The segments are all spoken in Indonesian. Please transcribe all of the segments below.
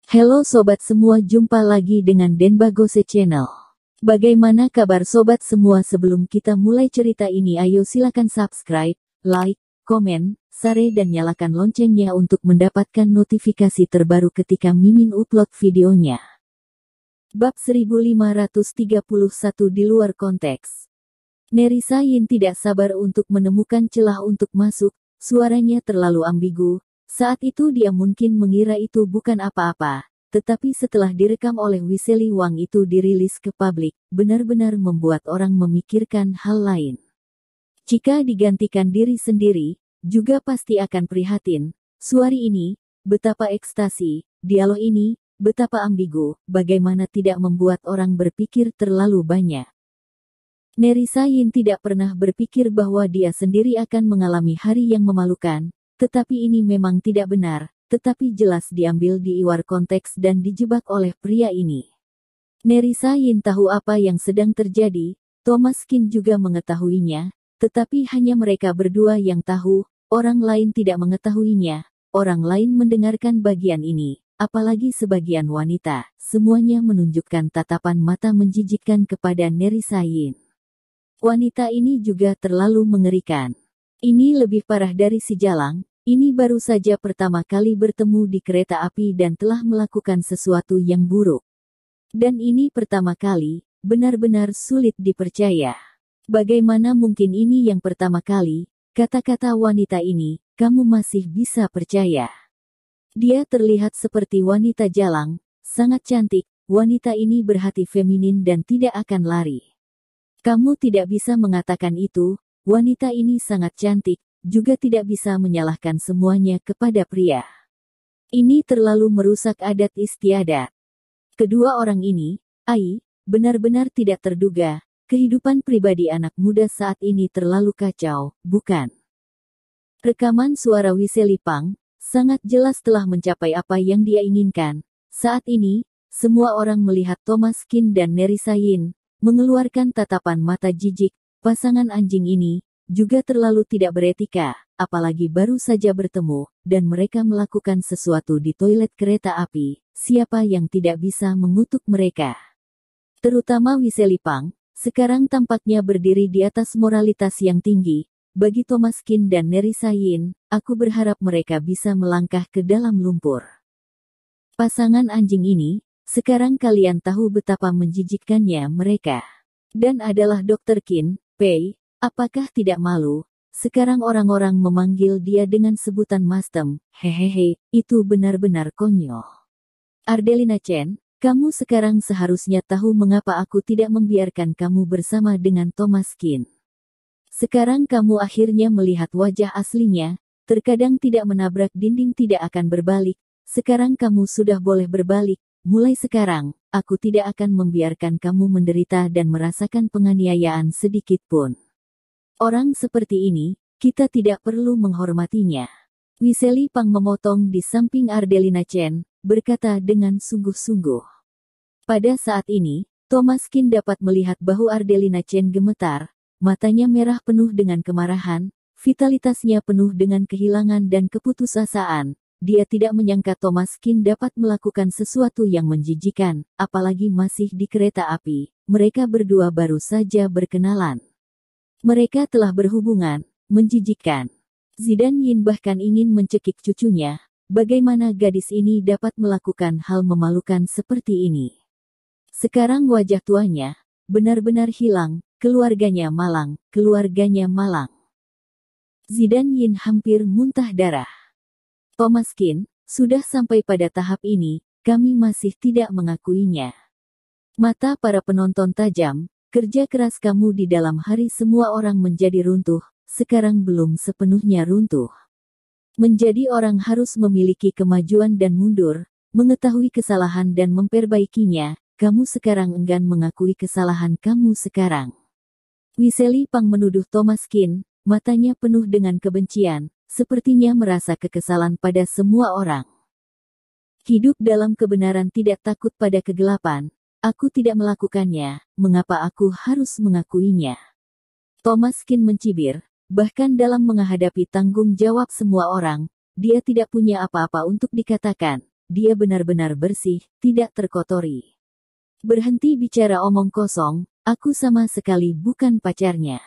Halo sobat semua, jumpa lagi dengan Denbagose Channel. Bagaimana kabar sobat semua? Sebelum kita mulai cerita ini, ayo silakan subscribe, like, komen, share dan nyalakan loncengnya untuk mendapatkan notifikasi terbaru ketika Mimin upload videonya. Bab 1531 di luar konteks. Nerissa Yin tidak sabar untuk menemukan celah untuk masuk, suaranya terlalu ambigu. Saat itu dia mungkin mengira itu bukan apa-apa, tetapi setelah direkam oleh Wiseli Wang itu dirilis ke publik, benar-benar membuat orang memikirkan hal lain. Jika digantikan diri sendiri, juga pasti akan prihatin. Suara ini, betapa ekstasi, dialog ini, betapa ambigu, bagaimana tidak membuat orang berpikir terlalu banyak. Nerissa Yin tidak pernah berpikir bahwa dia sendiri akan mengalami hari yang memalukan. Tetapi ini memang tidak benar, tetapi jelas diambil di luar konteks dan dijebak oleh pria ini. Nerissa Yin tahu apa yang sedang terjadi, Thomas Kin juga mengetahuinya, tetapi hanya mereka berdua yang tahu, orang lain tidak mengetahuinya, orang lain mendengarkan bagian ini, apalagi sebagian wanita, semuanya menunjukkan tatapan mata menjijikkan kepada Nerissa Yin. Wanita ini juga terlalu mengerikan. Ini lebih parah dari si Jalang, ini baru saja pertama kali bertemu di kereta api dan telah melakukan sesuatu yang buruk. Dan ini pertama kali, benar-benar sulit dipercaya. Bagaimana mungkin ini yang pertama kali, kata-kata wanita ini, kamu masih bisa percaya. Dia terlihat seperti wanita Jalang, sangat cantik, wanita ini berhati feminin dan tidak akan lari. Kamu tidak bisa mengatakan itu. Wanita ini sangat cantik, juga tidak bisa menyalahkan semuanya kepada pria. Ini terlalu merusak adat istiadat. Kedua orang ini, benar-benar tidak terduga, kehidupan pribadi anak muda saat ini terlalu kacau, bukan? Rekaman suara Wiseli Pang, sangat jelas telah mencapai apa yang dia inginkan. Saat ini, semua orang melihat Thomas Kin dan Nerissa Yin, mengeluarkan tatapan mata jijik. Pasangan anjing ini juga terlalu tidak beretika, apalagi baru saja bertemu, dan mereka melakukan sesuatu di toilet kereta api. Siapa yang tidak bisa mengutuk mereka? Terutama Wiseli Pang, sekarang tampaknya berdiri di atas moralitas yang tinggi. Bagi Thomas Kin dan Nerissa Yin, aku berharap mereka bisa melangkah ke dalam lumpur. Pasangan anjing ini, sekarang kalian tahu betapa menjijikkannya mereka. Dan adalah Dr. Qin Pei, apakah tidak malu? Sekarang orang-orang memanggil dia dengan sebutan Mastem, hehehe, itu benar-benar konyol. Ardelina Chen, kamu sekarang seharusnya tahu mengapa aku tidak membiarkan kamu bersama dengan Thomas Kin. Sekarang kamu akhirnya melihat wajah aslinya, terkadang tidak menabrak dinding tidak akan berbalik, sekarang kamu sudah boleh berbalik. Mulai sekarang, aku tidak akan membiarkan kamu menderita dan merasakan penganiayaan sedikit pun. Orang seperti ini, kita tidak perlu menghormatinya. Wiseli Pang memotong di samping Ardelina Chen, berkata dengan sungguh-sungguh. Pada saat ini, Thomas Kin dapat melihat bahu Ardelina Chen gemetar, matanya merah penuh dengan kemarahan, vitalitasnya penuh dengan kehilangan dan keputusasaan. Dia tidak menyangka Thomas Kin dapat melakukan sesuatu yang menjijikan, apalagi masih di kereta api. Mereka berdua baru saja berkenalan. Mereka telah berhubungan, menjijikkan. Zidan Yin bahkan ingin mencekik cucunya, bagaimana gadis ini dapat melakukan hal memalukan seperti ini. Sekarang wajah tuanya, benar-benar hilang, keluarganya malang, keluarganya malang. Zidan Yin hampir muntah darah. Thomas Kin, sudah sampai pada tahap ini, kami masih tidak mengakuinya. Mata para penonton tajam, kerja keras kamu di dalam hari semua orang menjadi runtuh, sekarang belum sepenuhnya runtuh. Menjadi orang harus memiliki kemajuan dan mundur, mengetahui kesalahan dan memperbaikinya, kamu sekarang enggan mengakui kesalahan kamu sekarang. Wiseli Pang menuduh Thomas Kin, matanya penuh dengan kebencian. Sepertinya merasa kekesalan pada semua orang. Hidup dalam kebenaran tidak takut pada kegelapan. Aku tidak melakukannya, mengapa aku harus mengakuinya? Thomas Kin mencibir, bahkan dalam menghadapi tanggung jawab semua orang, dia tidak punya apa-apa untuk dikatakan. dia benar-benar bersih, tidak terkotori. Berhenti bicara omong kosong, aku sama sekali bukan pacarnya.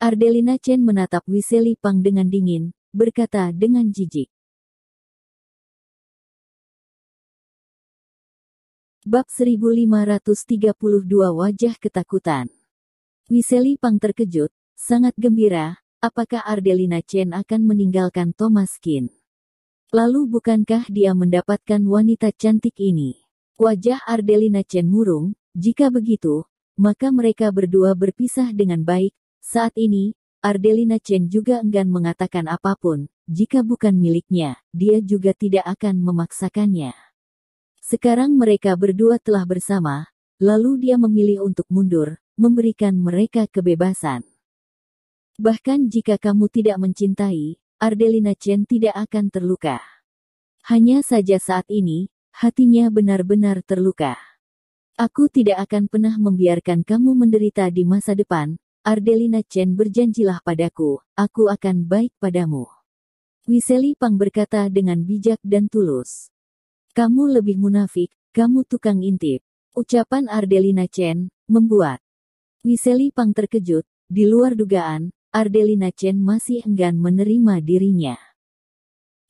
Ardelina Chen menatap Wiseli Pang dengan dingin, berkata dengan jijik. Bab 1532 Wajah Ketakutan. Wiseli Pang terkejut, sangat gembira, apakah Ardelina Chen akan meninggalkan Thomas Qin? Lalu bukankah dia mendapatkan wanita cantik ini? Wajah Ardelina Chen murung, jika begitu, maka mereka berdua berpisah dengan baik. Saat ini, Ardelina Chen juga enggan mengatakan apapun, jika bukan miliknya, dia juga tidak akan memaksakannya. Sekarang mereka berdua telah bersama, lalu dia memilih untuk mundur, memberikan mereka kebebasan. Bahkan jika kamu tidak mencintai, Ardelina Chen tidak akan terluka. Hanya saja saat ini, hatinya benar-benar terluka. Aku tidak akan pernah membiarkan kamu menderita di masa depan, Ardelina Chen, berjanjilah padaku, aku akan baik padamu. Wiseli Pang berkata dengan bijak dan tulus. Kamu lebih munafik, kamu tukang intip. Ucapan Ardelina Chen membuat Wiseli Pang terkejut. Di luar dugaan, Ardelina Chen masih enggan menerima dirinya.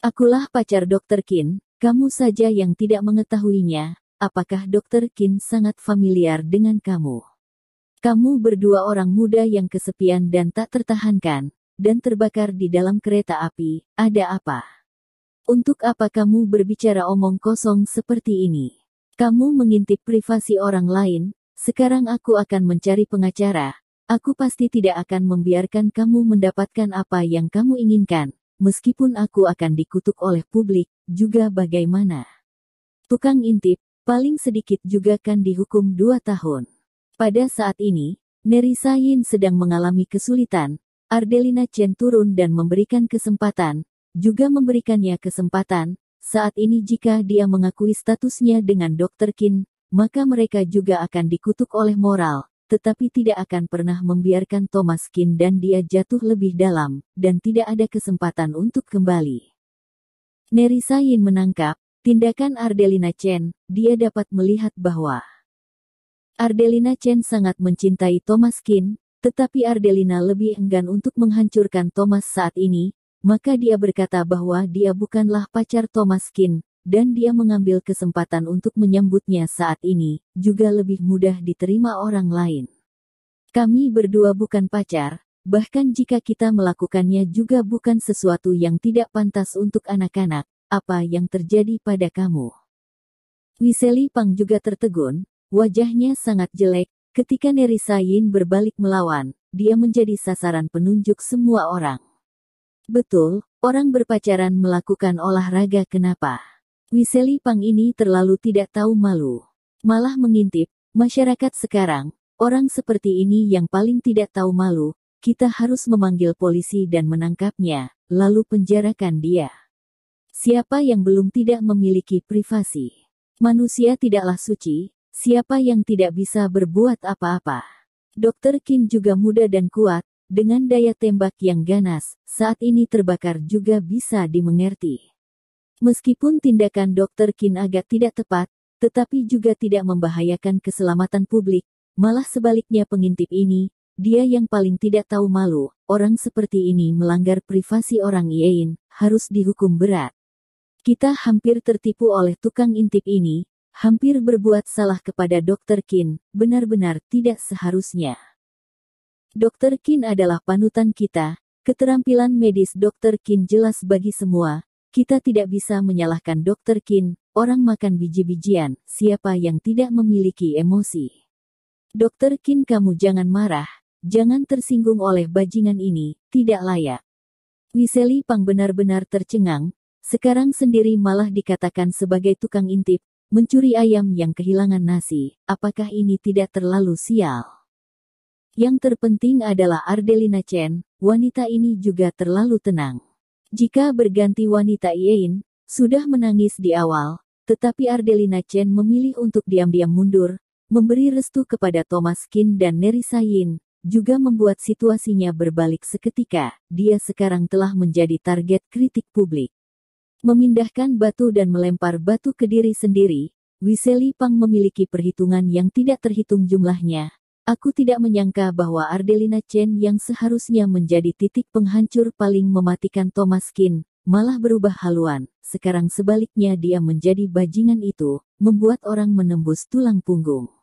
Akulah pacar Dr. Qin, kamu saja yang tidak mengetahuinya. Apakah Dr. Qin sangat familiar dengan kamu? Kamu berdua orang muda yang kesepian dan tak tertahankan, dan terbakar di dalam kereta api. Ada apa? Untuk apa kamu berbicara omong kosong seperti ini? Kamu mengintip privasi orang lain. Sekarang aku akan mencari pengacara. Aku pasti tidak akan membiarkan kamu mendapatkan apa yang kamu inginkan. Meskipun aku akan dikutuk oleh publik, juga bagaimana? Tukang intip, paling sedikit juga kan dihukum 2 tahun. Pada saat ini, Nerissa Yin sedang mengalami kesulitan. Ardelina Chen turun dan memberikan kesempatan, juga memberikannya kesempatan. Saat ini jika dia mengakui statusnya dengan Dr. Qin, maka mereka juga akan dikutuk oleh moral, tetapi tidak akan pernah membiarkan Thomas Qin dan dia jatuh lebih dalam, dan tidak ada kesempatan untuk kembali. Nerissa Yin menangkap tindakan Ardelina Chen. Dia dapat melihat bahwa Ardelina Chen sangat mencintai Thomas Qin, tetapi Ardelina lebih enggan untuk menghancurkan Thomas saat ini. Maka dia berkata bahwa dia bukanlah pacar Thomas Qin, dan dia mengambil kesempatan untuk menyambutnya saat ini, juga lebih mudah diterima orang lain. Kami berdua bukan pacar, bahkan jika kita melakukannya juga bukan sesuatu yang tidak pantas untuk anak-anak. Apa yang terjadi pada kamu? Wiseli Pang juga tertegun, wajahnya sangat jelek, ketika Nerissa Yin berbalik melawan, dia menjadi sasaran penunjuk semua orang. Betul, orang berpacaran melakukan olahraga kenapa? Wiseli Pang ini terlalu tidak tahu malu. Malah mengintip, masyarakat sekarang, orang seperti ini yang paling tidak tahu malu, kita harus memanggil polisi dan menangkapnya, lalu penjarakan dia. Siapa yang belum tidak memiliki privasi? Manusia tidaklah suci, siapa yang tidak bisa berbuat apa-apa? Dr. Qin juga muda dan kuat, dengan daya tembak yang ganas, saat ini terbakar juga bisa dimengerti. Meskipun tindakan Dr. Qin agak tidak tepat, tetapi juga tidak membahayakan keselamatan publik, malah sebaliknya pengintip ini, dia yang paling tidak tahu malu, orang seperti ini melanggar privasi orang lain, harus dihukum berat. Kita hampir tertipu oleh tukang intip ini, hampir berbuat salah kepada Dr. Qin, benar-benar tidak seharusnya. Dr. Qin adalah panutan kita, keterampilan medis Dr. Qin jelas bagi semua, kita tidak bisa menyalahkan Dr. Qin, orang makan biji-bijian, siapa yang tidak memiliki emosi. Dr. Qin, kamu jangan marah, jangan tersinggung oleh bajingan ini, tidak layak. Wiseli Pang benar-benar tercengang, sekarang sendiri malah dikatakan sebagai tukang intip, mencuri ayam yang kehilangan nasi, apakah ini tidak terlalu sial? Yang terpenting adalah Ardelina Chen, wanita ini juga terlalu tenang. Jika berganti wanita lain, sudah menangis di awal, tetapi Ardelina Chen memilih untuk diam-diam mundur, memberi restu kepada Thomas Qin dan Nerissa Yin, juga membuat situasinya berbalik seketika, dia sekarang telah menjadi target kritik publik. Memindahkan batu dan melempar batu ke diri sendiri, Wiseli Pang memiliki perhitungan yang tidak terhitung jumlahnya. Aku tidak menyangka bahwa Ardelina Chen yang seharusnya menjadi titik penghancur paling mematikan Thomas Kin, malah berubah haluan. Sekarang sebaliknya dia menjadi bajingan itu, membuat orang menembus tulang punggung.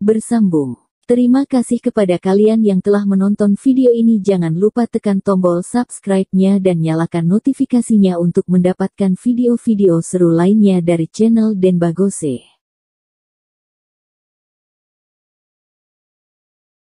Bersambung. Terima kasih kepada kalian yang telah menonton video ini. Jangan lupa tekan tombol subscribe-nya dan nyalakan notifikasinya untuk mendapatkan video-video seru lainnya dari channel Denbagose.